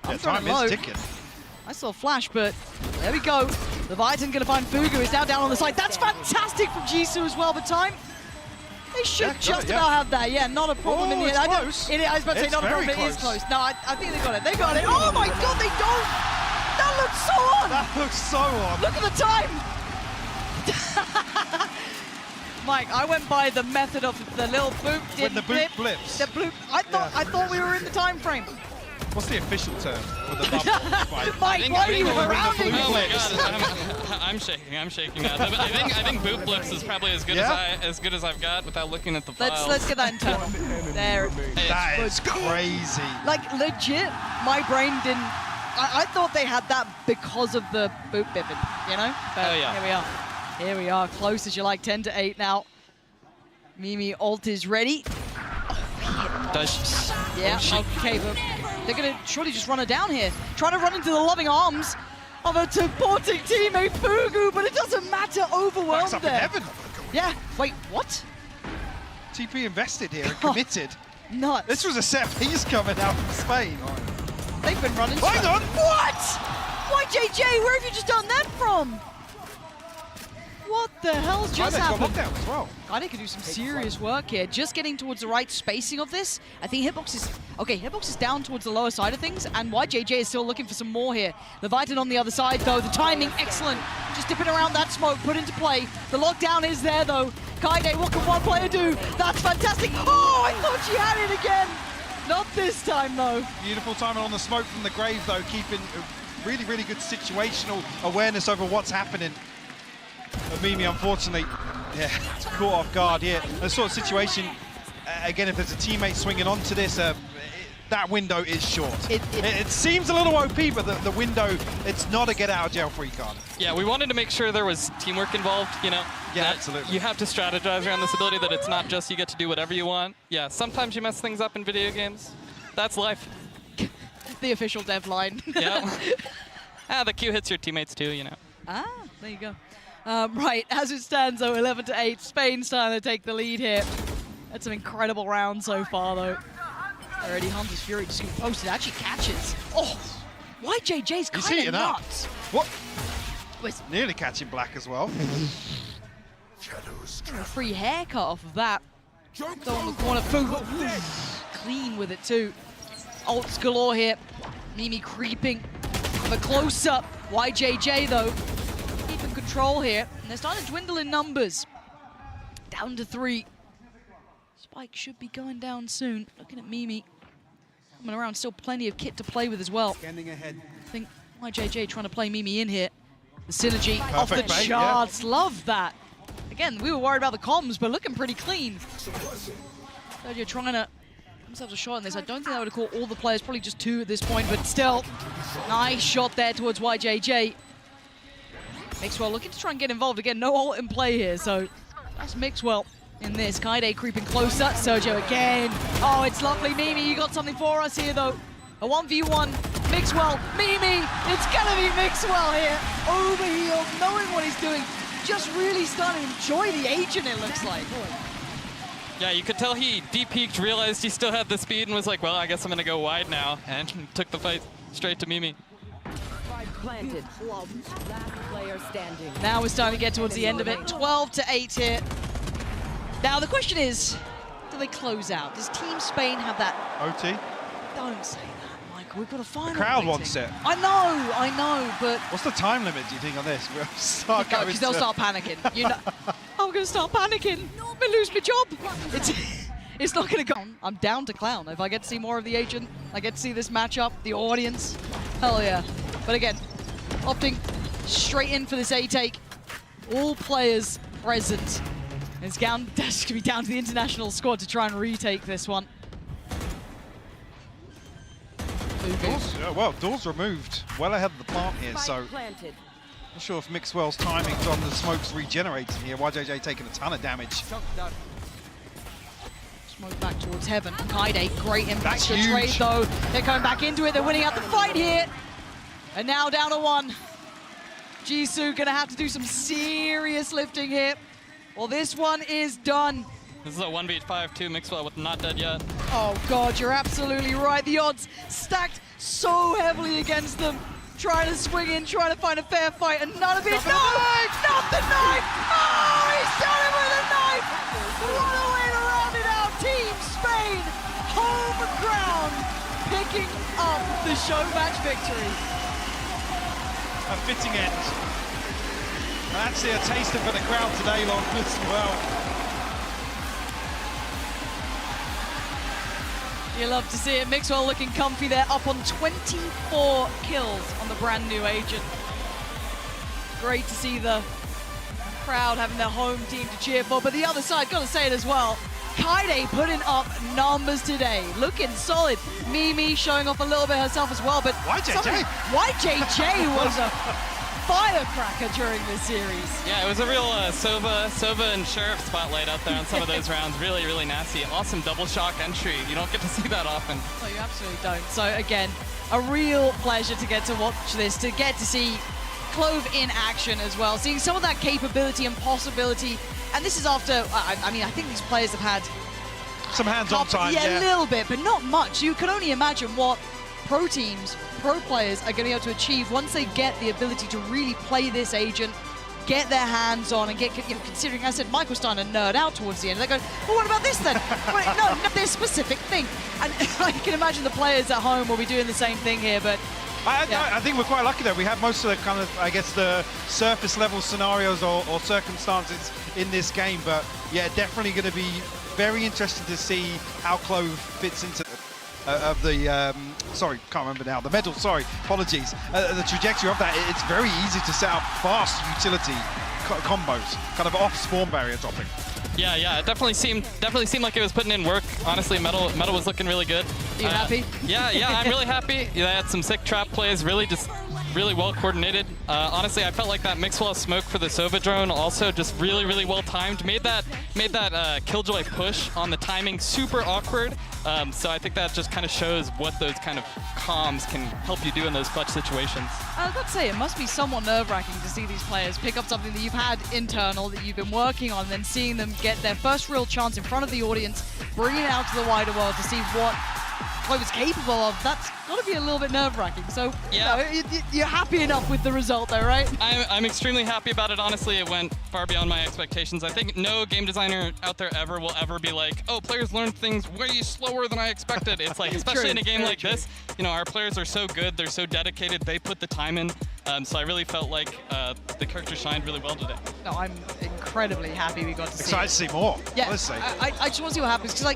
Yeah, time is ticking. I saw a flash, but there we go. Leviathan gonna find Fugu. Is now down on the side. That's fantastic from Jisoo as well, but time. They should just about have that. Yeah, not a problem in the end. I was about to say not a problem, it is close. No, I think they got it. They got it. Oh my God, they don't. That looks so on. That looks so on. Look at the time. Mike, I went by the method of the little boop. When the boop flips. The bloop. I thought we were in the time frame. What's the official term for the bubble spike? Mike, why are you rounding? Oh my God, I'm shaking now. I think boot flips is probably as good as I've got without looking at the files. Let's get that internal. There. That is crazy. Like legit, my brain didn't. I thought they had that because of the boot bipping, you know? But here we are. Here we are, close as you like, 10-8 now. Mimi ult is ready. Okay, but they're gonna surely just run her down here. Trying to run into the loving arms of a supporting teammate, Fugu, but it doesn't matter, overwhelmed Up there. in heaven. Yeah, wait, what? TP invested here and committed. Nuts. This was a set piece coming out from Spain. They've been running. Hang on. What? YJJ, where have you just done that from? What the hell's just happened? Lockdown as well. Kaide could do some serious work here. Just getting towards the right spacing of this. I think Hitbox is... Okay, Hitbox is down towards the lower side of things, and YJJ is still looking for some more here. Leviathan on the other side, though. The timing, excellent. Just dipping around that smoke, put into play. The lockdown is there, though. Kaide, what can one player do? That's fantastic. Oh, I thought she had it again. Not this time, though. Beautiful timing on the smoke from the grave, though, keeping really, really good situational awareness over what's happening. But Mimi, unfortunately, yeah, caught off guard here. The sort of situation, again, if there's a teammate swinging onto this, that window is short. It seems a little OP, but the window, it's not a get out of jail free card. Yeah, we wanted to make sure there was teamwork involved, you know? Yeah, absolutely. You have to strategize around this ability, that it's not just you get to do whatever you want. Yeah, sometimes you mess things up in video games. That's life. The official dev line. Yeah. The Q hits your teammates too, you know. Ah, there you go. Right, as it stands though, 11-8, Spain's trying to take the lead here. That's an incredible round so far though. Already Hunter's Fury just getting posted, actually catches. Oh, YJJ's kind of nuts. What? Nearly catching Black as well. A free haircut off of that. Throw on the corner, clean with it too. Ults galore here. Mimi creeping. But close up. YJJ though, keeping control here. And they're starting to dwindle in numbers. Down to 3. Spike should be going down soon. Looking at Mimi. Coming around, still plenty of kit to play with as well. Scanning ahead. I think YJJ trying to play Mimi in here. The synergy off the bait, charts. Yeah. Love that. Again, we were worried about the comms, but looking pretty clean. Sergio trying to give themselves a shot on this. I don't think that would have caught all the players, probably just 2 at this point, but still. Nice shot there towards YJJ. Mixwell looking to try and get involved. Again, no ult in play here, so that's Mixwell in this. Kaide creeping closer. Sergio again. Oh, it's lovely. Mimi, you got something for us here, though. A 1v1. Mixwell. Mimi. It's going to be Mixwell here. Overhealed, knowing what he's doing. Just really starting to enjoy the agent, it looks like. Yeah, you could tell he de-peeked, realized he still had the speed, and was like, well, I guess I'm going to go wide now, and took the fight straight to Mimi. Planted. Last player standing. Now we're starting to get towards the end of it. 12-8 here. Now the question is, do they close out? Does Team Spain have that? OT? Don't say that, Michael. We've got a final. The crowd waiting. wants it. I know, but... What's the time limit, do you think, on this? We'll start No, because they'll start panicking. You know, I'm going to start panicking. I'm going to lose my job. It's not going to go. I'm down to clown. If I get to see more of the agent, I get to see this matchup, the audience. Hell yeah. But again, opting straight in for this A-take. All players present. It's going to be down to the international squad to try and retake this one. Doors removed well ahead of the plant here, so Planted. not sure if Mixwell's timing on the smokes regenerating here. YJJ taking a ton of damage. Smoke back towards heaven. Kaide, great impact That's to trade huge. though. They're coming back into it. They're winning out the fight here. And now down to 1. Jisoo gonna have to do some serious lifting here. Well, this one is done. This is a 1v5 too, Mixwell with not dead yet. Oh God, you're absolutely right. The odds stacked so heavily against them. Trying to swing in, trying to find a fair fight, and none of it. No! Not the knife! Oh, he's done it with a knife! What a way to round it out. Team Spain, home ground, picking up the show match victory. A fitting end. And actually a taster for the crowd today, Long, as well. You love to see it. Mixwell looking comfy there, up on 24 kills on the brand new agent. Great to see the crowd having their home team to cheer for, but the other side, gotta say it as well, Kaide putting up numbers today, looking solid. Mimi showing off a little bit herself as well, but YJJ was a firecracker during this series. Yeah, it was a real Sova and Sheriff spotlight out there on some of those rounds. Really, really nasty. Awesome double shock entry. You don't get to see that often. No, you absolutely don't. So again, a real pleasure to get to watch this, to get to see Clove in action as well, seeing some of that capability and possibility. And this is after, I mean, I think these players have had some hands-on time, yeah, a little bit, but not much. You can only imagine what pro teams, pro players are going to be able to achieve once they get the ability to really play this agent, get their hands on, and get, you know, considering, I said, Mike was starting to nerd out towards the end. They're going, well, what about this then? Wait, no, this specific thing. And I can imagine the players at home will be doing the same thing here, but I think we're quite lucky that we have most of the kind of, I guess, the surface level scenarios or circumstances in this game. But yeah, definitely going to be very interesting to see how Clove fits into of the, sorry, can't remember now, the medal, sorry, apologies, the trajectory of that, it's very easy to set up fast utility combos, kind of off spawn barrier dropping. Yeah, it definitely seemed like it was putting in work. Honestly, Metal was looking really good. Are you happy? Yeah, I'm really happy. They had some sick trap plays, really well coordinated. Honestly, I felt like that Mixwell smoke for the Sova drone also just really well timed. Made that Killjoy push on the timing super awkward. So I think that just kind of shows what those kind of comms can help you do in those clutch situations. I was about to say, it must be somewhat nerve-wracking to see these players pick up something that you've had internal, that you've been working on, and then seeing them get their first real chance in front of the audience, bringing it out to the wider world to see what Clover's capable of. That's got to be a little bit nerve-wracking. So, yeah. You're happy enough with the result though, right? I'm extremely happy about it. Honestly, it went far beyond my expectations. I think no game designer out there will ever be like, oh, players learned things way slower than I expected. It's like, especially in a game like this, our players are so good, they're so dedicated, they put the time in. So I really felt like the character shined really well today. No, I'm incredibly happy we got to see Excited to see more, yeah, honestly. I just want to see what happens, because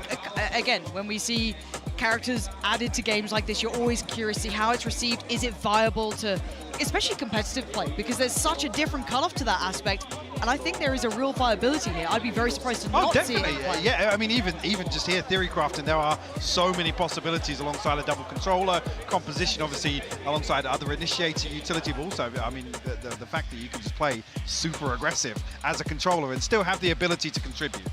again, when we see characters added to games like this, you're always curious to see how it's received. Is it viable to, especially competitive play, because there's such a different cutoff to that aspect, and I think there is a real viability here. I'd be very surprised to not see it. Definitely. Yeah, I mean, even just here, theory crafting, there are so many possibilities alongside a double controller, composition, obviously, alongside other initiator utility, but also, I mean, the fact that you can just play super aggressive as a controller and still have the ability to contribute.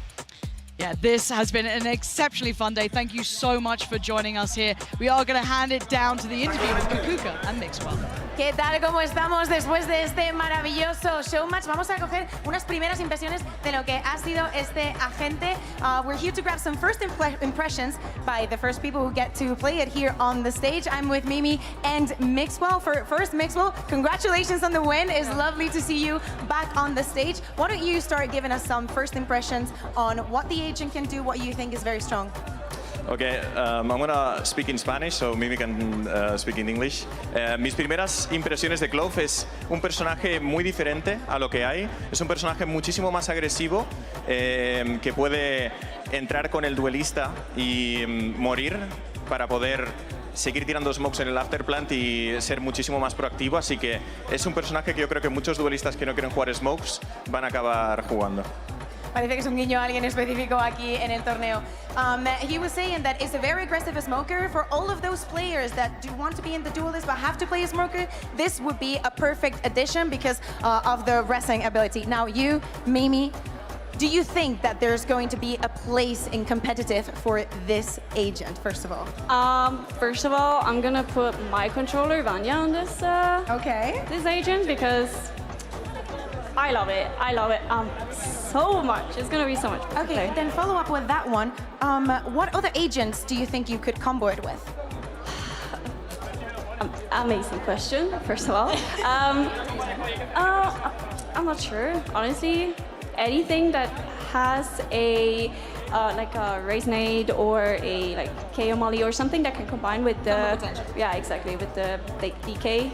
Yeah, this has been an exceptionally fun day. Thank you so much for joining us here. We are going to hand it down to the interview with Kukuka and Mixwell. ¿Qué tal? ¿Cómo estamos después de este maravilloso showmatch? Vamos a coger unas primeras impresiones de lo que ha sido este agente. We're here to grab some first impressions by the first people who get to play it here on the stage. I'm with Mimi and Mixwell. First, Mixwell, congratulations on the win. It's lovely to see you back on the stage. Why don't you start giving us some first impressions on what the agent can do, what you think is very strong? Okay, I'm gonna speak in Spanish, so Mimi can speak in English. Mis primeras impresiones de Clove es un personaje muy diferente a lo que hay. Es un personaje muchísimo más agresivo, que puede entrar con el duelista y morir para poder seguir tirando smokes en el afterplant y ser muchísimo más proactivo. Así que es un personaje que yo creo que muchos duelistas que no quieren jugar smokes van a acabar jugando. Parece que es un guiño a alguien específico aquí en el torneo. He was saying that it's a very aggressive smoker. For all of those players that do want to be in the duelist but have to play a smoker, this would be a perfect addition because of the wrestling ability. Now you, Mimi, do you think that there's going to be a place in competitive for this agent, first of all? First of all, I'm gonna put my controller, Vanya, on this, this agent because I love it so much. It's gonna be so much fun. Okay, then follow up with that one. What other agents do you think you could combo it with? Amazing question, first of all. I'm not sure, honestly. Anything that has a like a Raisinade or a like KO Molly or something that can combine with the with the DK.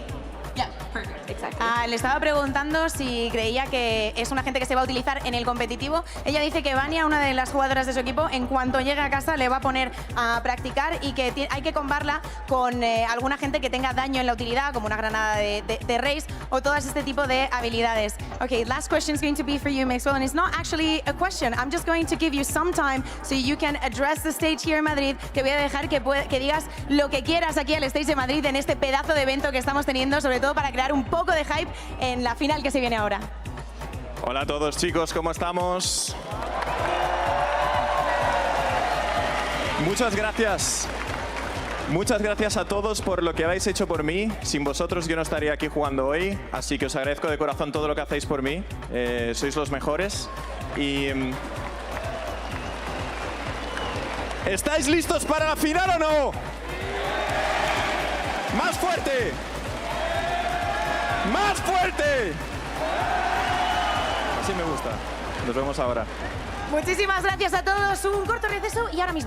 Yeah, perfect. Exactly. Le estaba preguntando si creía que es una gente que se va a utilizar en el competitivo. Ella dice que Vania, una de las jugadoras de su equipo, en cuanto llegue a casa le va a poner a practicar y que hay que combarla con alguna gente que tenga daño en la utilidad, como una granada de race o todas este tipo de habilidades. Okay, last question is going to be for you, Mixwell, and it's not actually a question. I'm just going to give you some time so you can address the stage here in Madrid. Te voy a dejar que digas lo que quieras aquí al stage de Madrid en este pedazo de evento que estamos teniendo, sobre todo para crear un poco de hype en la final que se viene ahora. Hola a todos, chicos, ¿cómo estamos? Muchas gracias. Muchas gracias a todos por lo que habéis hecho por mí. Sin vosotros yo no estaría aquí jugando hoy, así que os agradezco de corazón todo lo que hacéis por mí. Sois los mejores. Y ¿estáis listos para la final o no? ¡Más fuerte! ¡Más fuerte! Así me gusta. Nos vemos ahora. Muchísimas gracias a todos. Un corto receso y ahora mismo